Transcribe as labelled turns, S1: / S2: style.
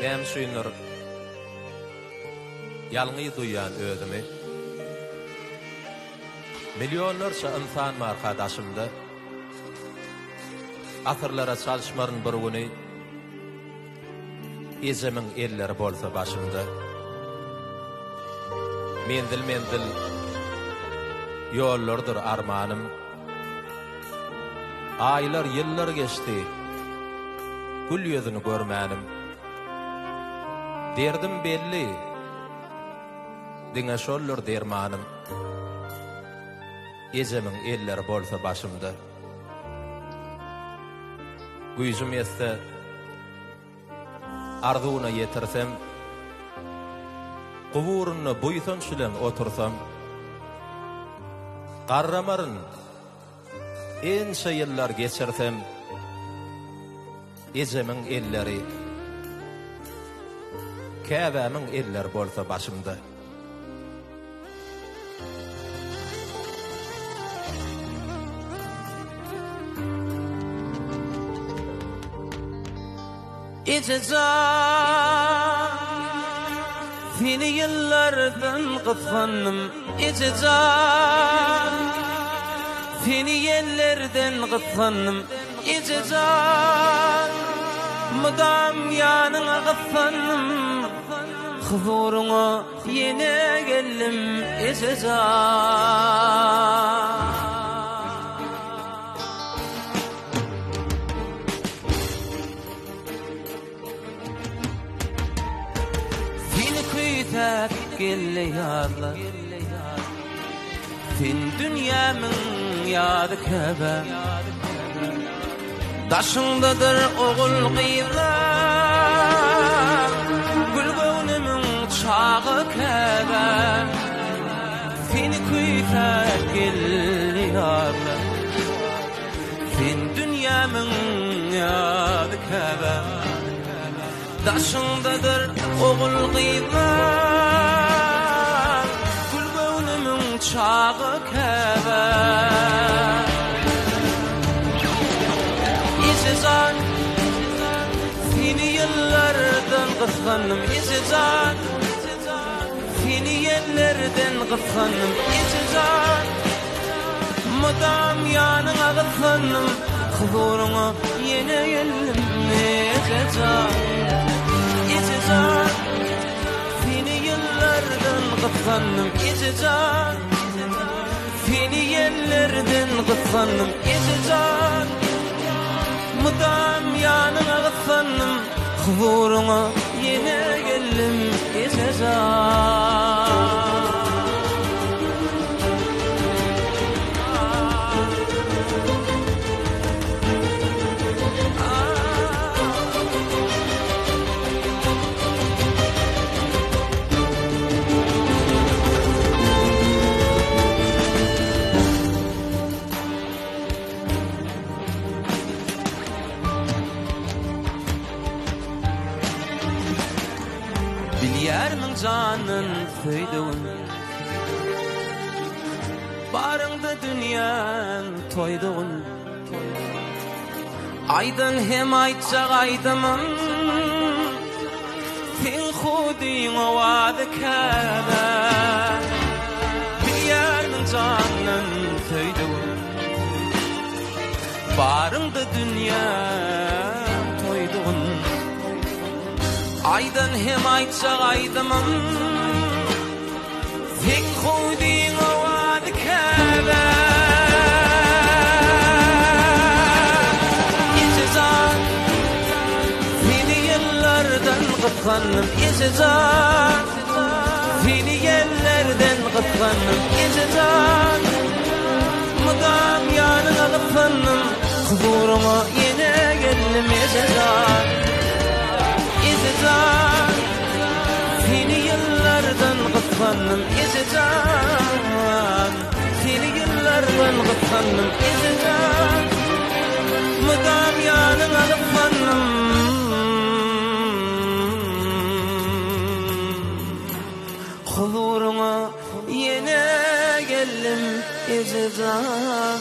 S1: Hem şuýnlar ýalňy duýan özümi milyonlarça insan markadaşymda ahyrlara çalşmaryn bir güni ezemin elleri bolsa başymda mendil ýollardyr armanym. Aylar ýyllar geçti, gül ýüzüni görmänim. Derdim belli, diňe şollar dermanym. Ezemin elleri bolsa başymda. Güýjüm ýetse, arzuwuna ýetirsem, guburuny buýsan şilen otursam, garramaryn enşe ýyllar geçirsem, ezemin elleri, käbämiň elleri bolsa başymda.
S2: İcazan seni yıllardan kıskandım. İcazan seni yerlerden kıskandım. İcazan mudam yanına kıskandım. Huzuruna yine geldim. İcazan gelle yadla sen dünyamın yadı kebe daşındadır oğul kıyılar gülgönümün çağı kebe seni kuytak gelle yadla sen dünyamın yadı kebe daşındadır oğul kıyılar gülgönümün çağı kebe İcazan seni yıllardan kıskandım. İcazan seni yerlerden kıskandım. İcazan mudam yanına kıskandım. Huzuruna yine geldim. İcazan İcazan seni yıllardan kıskandım. İcazan seni yerlerden kıskandım. İcazan mudam yanına kıskandım. Huzuruna yine geldim. İcazan Bilyermin canın söýdüğün barыңda dünýän toýduğun aýdan hem aýtjak aýdymyn sen hudyň owady käbe bilyermin canın söýdüğün barыңda dünýän toýduğun aydan hem aýtjak aýdymyn sen hudyň owady käbe İcazan seni ýyllardan kıskandım. İcazan seni yerlerden kıskandım. İcazan mudam yanına kıskandım. Huzuruma yine geldim. İcazan İcazan seni yıllardan kıskandım. İcazan seni yıllardan kıskandım. İcazan mudam yanına kıskandım. Huzuruna yine geldim. İcazan